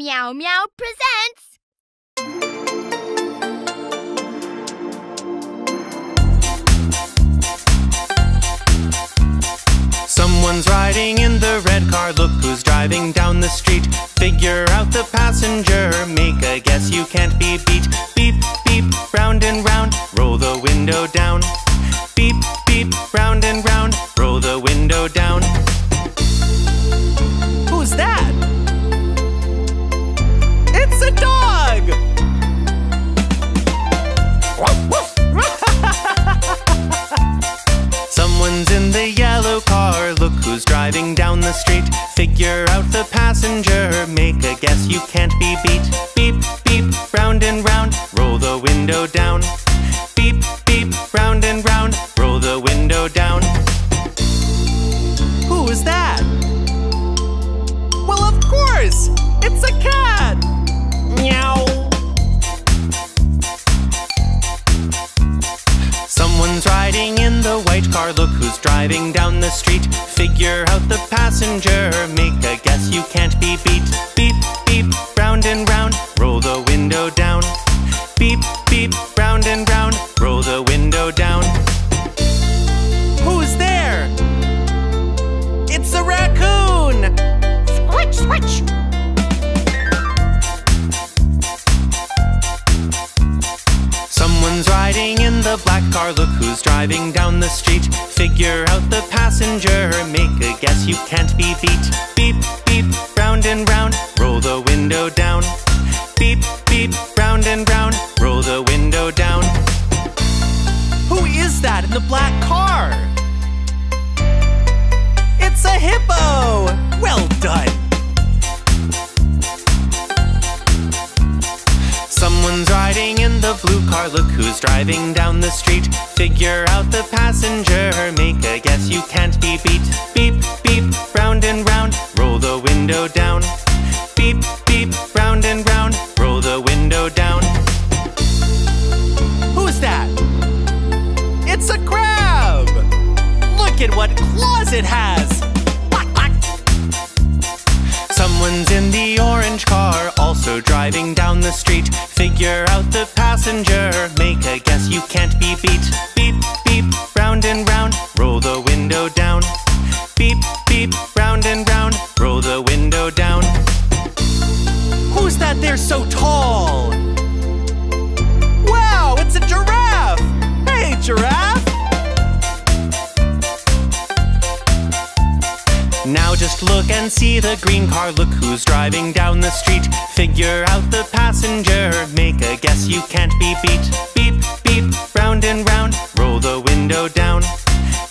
Meow-Meow presents... Someone's riding in the red car, look who's driving down the street. Figure out the passenger, make a guess you can't be beat. Beep, beep, round and round, roll the window down. Beep, beep, round and round, roll the window down. Who's that? It's a dog! Someone's in the yellow car, look who's driving down the street. Figure out the passenger, make a guess you can't be beat. Beep, beep, round and round, roll the window down. Beep, beep, round and round, roll the window down. Who is that? Well, of course! It's a cat! Meow! Someone's riding in the white car, look who's driving down the street. Figure out the passenger, make a guess you can't be beat. Beep, beep, round and round, roll the window down. Beep, beep, round and round, roll the window down. Who's there? It's a raccoon! Switch, switch! Someone's riding in the black car, look who's driving down the street. Figure out the passenger, make a guess you can't be beat. Beep, beep, round and round, roll the window down. Beep, beep, round and round, roll the window down. Who is that in the black car? It's a hippo! Well done! Someone's riding in the blue car, look who's driving down the street. Figure out the passenger, make a guess you can't be beat. Beep, beep, round and round, roll the window down. Beep, beep, round and round, roll the window down. Who's that? It's a crab! Look at what claws it has! Quack, quack. Someone's in the orange car, also driving down the street. Figure out the passenger, make a guess you can't be beat. Beep, beep, round and round, roll the window down. Beep, beep, round and round, roll the window down. Who's that there so tall? Wow, it's a giraffe! Hey, giraffe! Now just look and see the green car, look who's driving down the street. Figure out the passenger, make a guess you can't be beat. Beep, beep, round and round, roll the window down.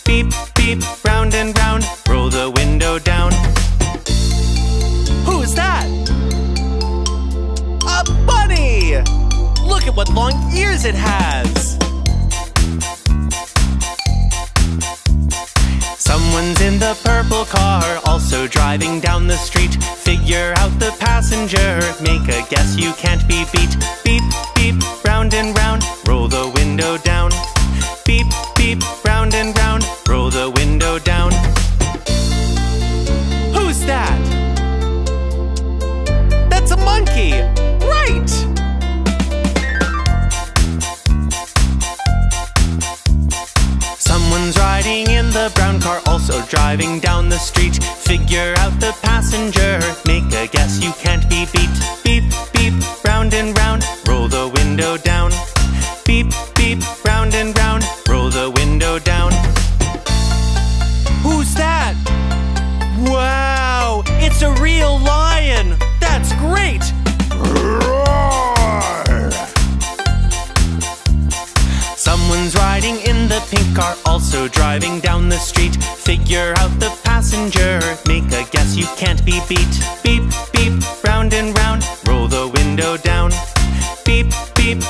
Beep, beep, round and round, roll the window down. Who's that? A bunny! Look at what long ears it has! Someone's in the purple car, also driving down the street. Figure out the passenger, make a guess you can't be beat. Beep, beep, round and round, roll the window down. Beep, beep, round and round, roll the window down. Who's that? That's a monkey! Right! Someone's riding in the brown car, also driving down the street. Figure out the passenger, make a guess you can't be beat. Beep, beep, round and round, roll the window down. Beep, beep, round and round, roll the window down. Who's that? Wow, it's a real lion! That's great! Someone's riding in the pink car, also driving down the street. Figure out the passenger, make a guess you can't be beat. Beep, beep, round and round, roll the window down. Beep, beep,